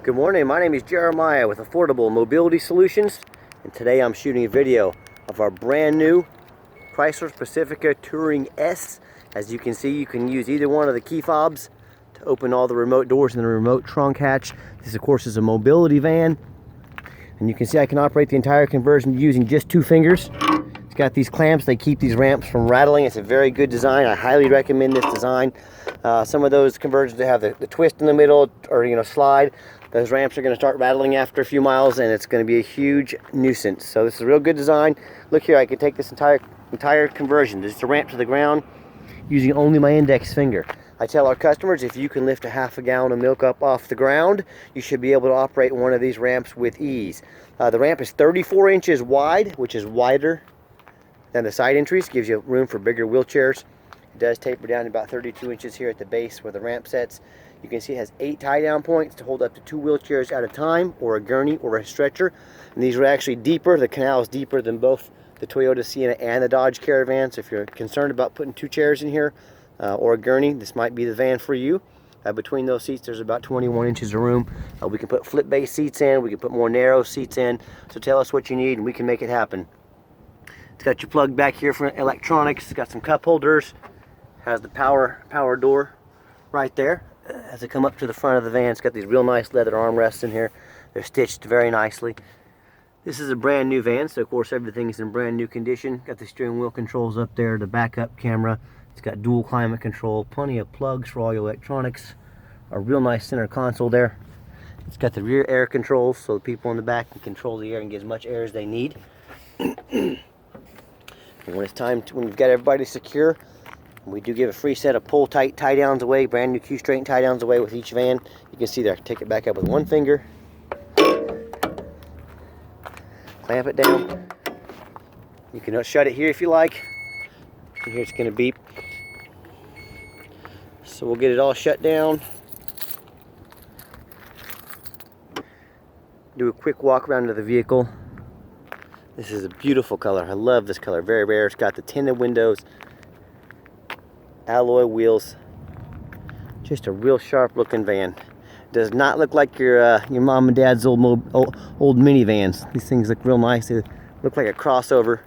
Good morning, my name is Jeremiah with Affordable Mobility Solutions, and today I'm shooting a video of our brand new Chrysler Pacifica Touring S. As you can see, you can use either one of the key fobs to open all the remote doors in the remote trunk hatch. This of course is a mobility van, and you can see I can operate the entire conversion using just 2 fingers. It's got these clamps, they keep these ramps from rattling. It's a very good design. I highly recommend this design. Some of those conversions that have the twist in the middle, or slide, those ramps are going to start rattling after a few miles, and it's going to be a huge nuisance. So this is a real good design. Look here, I can take this entire conversion, just a ramp to the ground, using only my index finger. I tell our customers, if you can lift a half a gallon of milk up off the ground, you should be able to operate one of these ramps with ease. The ramp is 34 inches wide, which is wider than the side entries, gives you room for bigger wheelchairs. It does taper down to about 32 inches here at the base where the ramp sets. You can see it has 8 tie-down points to hold up to 2 wheelchairs at a time, or a gurney, or a stretcher. And these are actually deeper. The canal is deeper than both the Toyota Sienna and the Dodge Caravan. So if you're concerned about putting 2 chairs in here, or a gurney, this might be the van for you. Between those seats, there's about 21 inches of room. We can put flip-base seats in. We can put more narrow seats in. So tell us what you need, and we can make it happen. It's got your plug back here for electronics. It's got some cup holders. Has the power door right there. As it come up to the front of the van, it's got these real nice leather armrests in here. They're stitched very nicely. This is a brand new van, so of course everything is in brand new condition. Got the steering wheel controls up there, the backup camera. It's got dual climate control, plenty of plugs for all your electronics. A real nice center console there. It's got the rear air controls, so the people in the back can control the air and get as much air as they need. And when it's time when we've got everybody secure, we do give a free set of pull tight tie downs away, brand new Q-straight tie downs away with each van. You can see there, I can take it back up with 1 finger, clamp it down. You can shut it here if you like. And here it's going to beep. So we'll get it all shut down. Do a quick walk around to the vehicle. This is a beautiful color. I love this color. Very rare. It's got the tinted windows, alloy wheels. Just a real sharp looking van. Does not look like your mom and dad's old minivans. These things look real nice. They look like a crossover.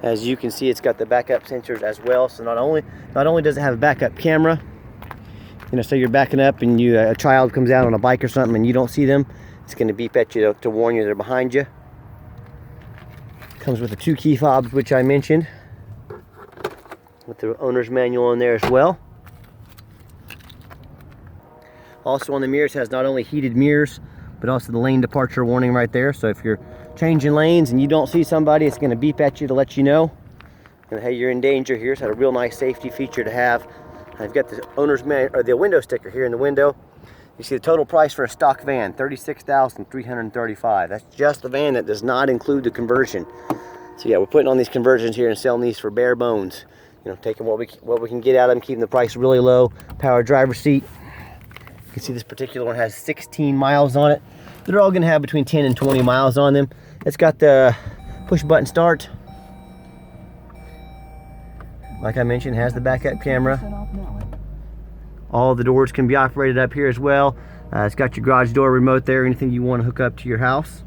As you can see, it's got the backup sensors as well. So not only does it have a backup camera, say you're backing up and a child comes out on a bike or something and you don't see them, it's going to beep at you to warn you they're behind you. Comes with the 2 key fobs, which I mentioned, with the owner's manual in there as well. Also on the mirrors has not only heated mirrors, but also the lane departure warning right there. So if you're changing lanes and you don't see somebody, it's going to beep at you to let you know, and hey, you're in danger here. It's had a real nice safety feature to have. I've got the owner's manual, or the window sticker here in the window. You see the total price for a stock van, $36,335. That's just the van. That does not include the conversion. So yeah, we're putting on these conversions here and selling these for bare bones. Taking what we can get out of them, keeping the price really low. Power driver seat. You can see this particular one has 16 miles on it. They're all going to have between 10 and 20 miles on them. It's got the push button start. Like I mentioned, it has the backup camera. All the doors can be operated up here as well. It's got your garage door remote there, anything you want to hook up to your house.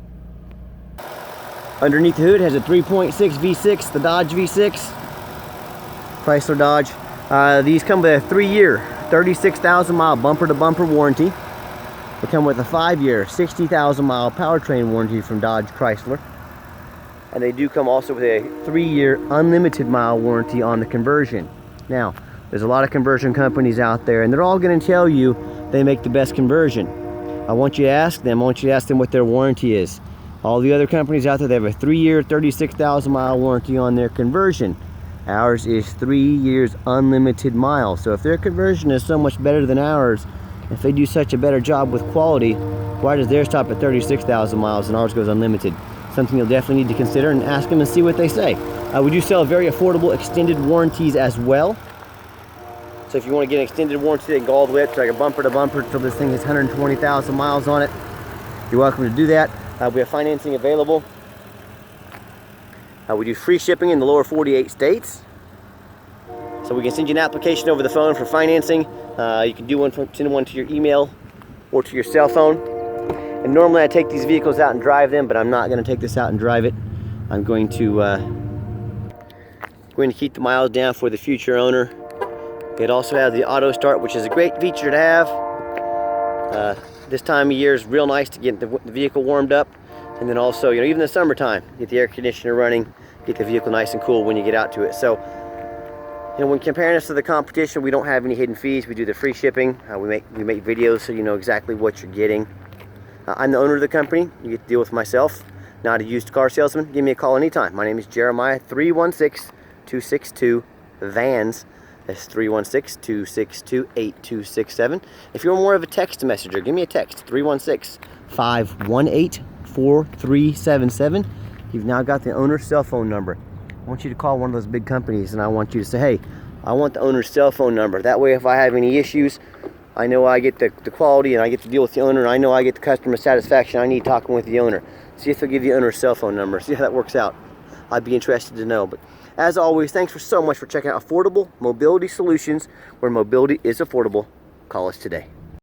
Underneath the hood has a 3.6 V6, the Dodge V6, Chrysler Dodge. These come with a 3-year, 36,000 mile bumper to bumper warranty. They come with a 5-year, 60,000 mile powertrain warranty from Dodge Chrysler. And they do come also with a 3-year unlimited mile warranty on the conversion. Now, there's a lot of conversion companies out there, and they're all going to tell you they make the best conversion. I want you to ask them what their warranty is. All the other companies out there, they have a 3-year, 36,000 mile warranty on their conversion. Ours is 3 years unlimited miles. So if their conversion is so much better than ours, if they do such a better job with quality, why does theirs stop at 36,000 miles and ours goes unlimited? Something you'll definitely need to consider, and ask them and see what they say. We do sell very affordable extended warranties as well. So if you want to get an extended warranty, they can go all the way up to like a bumper to bumper until this thing has 120,000 miles on it. You're welcome to do that. We have financing available. We do free shipping in the lower 48 states. So we can send you an application over the phone for financing. You can do send one to your email or to your cell phone. And normally I take these vehicles out and drive them, but I'm not going to take this out and drive it. I'm going to keep the miles down for the future owner. It also has the auto start, which is a great feature to have. This time of year is real nice to get the vehicle warmed up, and then also, even in the summertime, get the air conditioner running, get the vehicle nice and cool when you get out to it. So, when comparing us to the competition, we don't have any hidden fees. We do the free shipping. We make videos so you know exactly what you're getting. I'm the owner of the company. You get to deal with myself, not a used car salesman. Give me a call anytime. My name is Jeremiah. 316-262-VANS. That's 316-262-8267. If you're more of a text messenger, give me a text. 316-518-4377. You've now got the owner's cell phone number. I want you to call one of those big companies, and I want you to say, hey, I want the owner's cell phone number. That way, if I have any issues, I know I get the quality, and I get to deal with the owner, and I know I get the customer satisfaction I need talking with the owner. See if they'll give you the owner's cell phone number. See how that works out. I'd be interested to know. But as always, thanks so much for checking out Affordable Mobility Solutions, where mobility is affordable. Call us today.